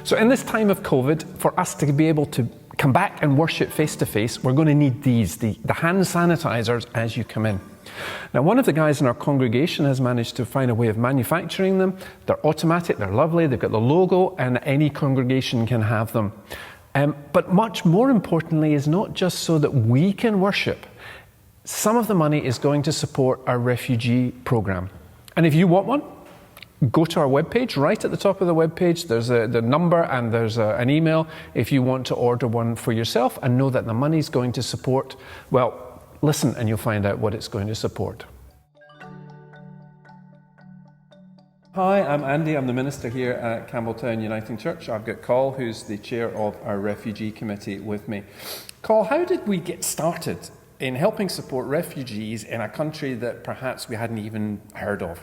So in this time of COVID, for us to be able to come back and worship face to face, we're going to need these, the hand sanitizers as you come in. Now, one of the guys in our congregation has managed to find a way of manufacturing them. They're automatic, they're lovely, they've got the logo, and any congregation can have them. But much more importantly is not just so that we can worship. Some of the money is going to support our refugee program. And if you want one, go to our webpage. Right at the top of the webpage, there's the number and there's an email if you want to order one for yourself, and know that the money's going to support, well, listen and you'll find out what it's going to support. Hi, I'm Andy. I'm the minister here at Campbelltown Uniting Church. I've got Col, who's the chair of our refugee committee, with me. Col, how did we get started in helping support refugees in a country that perhaps we hadn't even heard of?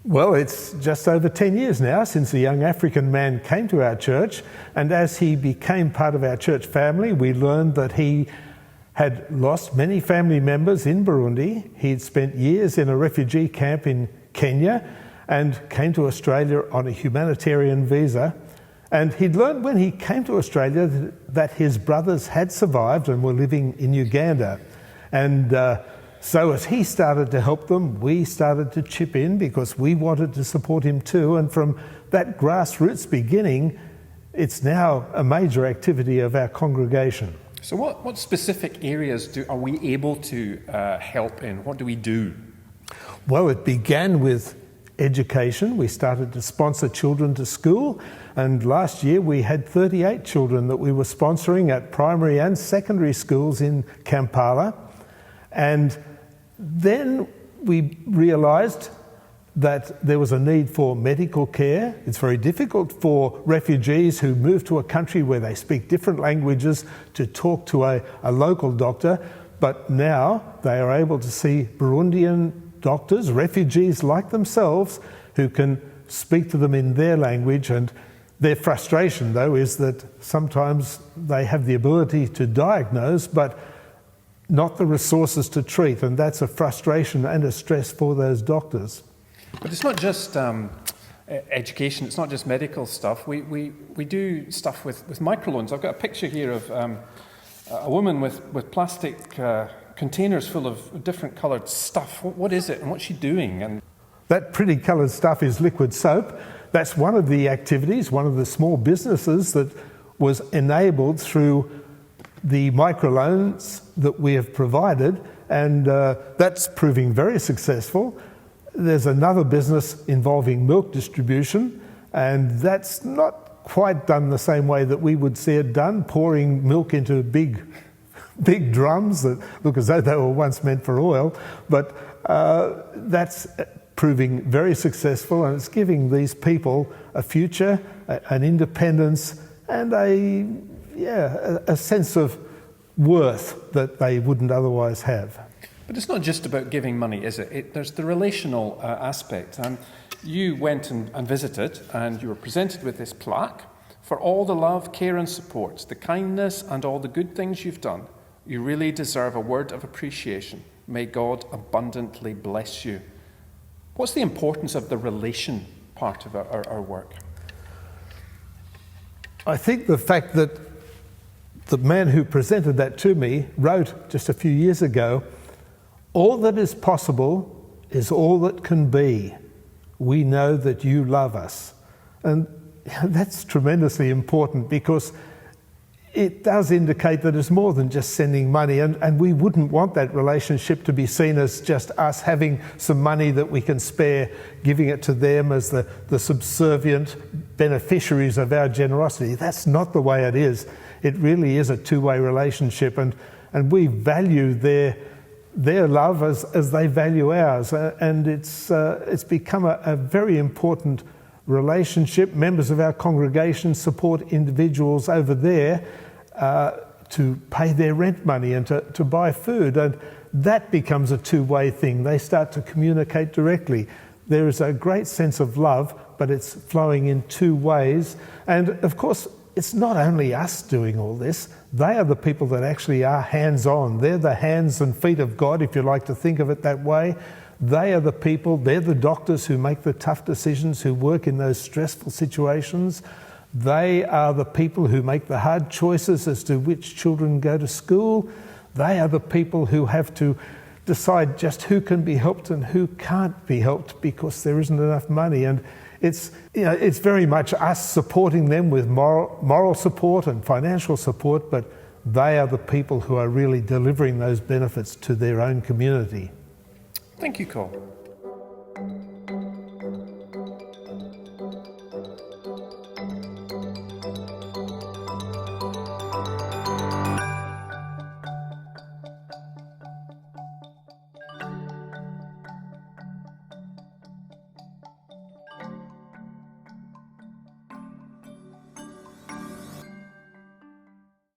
Well, it's just over 10 years now since a young African man came to our church, and as he became part of our church family, we learned that he had lost many family members in Burundi. He'd spent years in a refugee camp in Kenya and came to Australia on a humanitarian visa. And he'd learned when he came to Australia that his brothers had survived and were living in Uganda. And so as he started to help them, we started to chip in because we wanted to support him too. And from that grassroots beginning, it's now a major activity of our congregation. So what specific areas are we able to help in? What do we do? Well, it began with education. We started to sponsor children to school, and last year we had 38 children that we were sponsoring at primary and secondary schools in Kampala. And then we realised that there was a need for medical care. It's very difficult for refugees who move to a country where they speak different languages to talk to a local doctor, but now they are able to see Burundian doctors, refugees like themselves, who can speak to them in their language. And their frustration, though, is that sometimes they have the ability to diagnose, but not the resources to treat, and that's a frustration and a stress for those doctors. But it's not just education, it's not just medical stuff. We do stuff with microloans. I've got a picture here of a woman with plastic containers full of different coloured stuff. What is it and what's she doing? And that pretty coloured stuff is liquid soap. That's one of the activities, one of the small businesses that was enabled through the microloans that we have provided, and that's proving very successful. There's another business involving milk distribution, and that's not quite done the same way that we would see it done, pouring milk into big drums that look as though they were once meant for oil. But that's proving very successful, and it's giving these people a future, an independence, and a sense of worth that they wouldn't otherwise have. But it's not just about giving money, is it? There's the relational aspect. You went and visited, and you were presented with this plaque for all the love, care and support, the kindness and all the good things you've done. You really deserve a word of appreciation. May God abundantly bless you. What's the importance of the relation part of our work? I think the fact that the man who presented that to me wrote just a few years ago, "All that is possible is all that can be. We know that you love us." And that's tremendously important, because it does indicate that it's more than just sending money, and we wouldn't want that relationship to be seen as just us having some money that we can spare, giving it to them as the subservient beneficiaries of our generosity. That's not the way it is. It really is a two-way relationship, and we value their love as they value ours, and it's become a very important relationship. Members of our congregation support individuals over there to pay their rent money and to buy food, and that becomes a two-way thing. They start to communicate directly. There is a great sense of love, but it's flowing in two ways. And of course, it's not only us doing all this. They are the people that actually are hands-on. They're the hands and feet of God, if you like to think of it that way. They are the people, they're the doctors who make the tough decisions, who work in those stressful situations. They are the people who make the hard choices as to which children go to school. They are the people who have to decide just who can be helped and who can't be helped because there isn't enough money. And it's very much us supporting them with moral support and financial support, but they are the people who are really delivering those benefits to their own community. Thank you, Cole.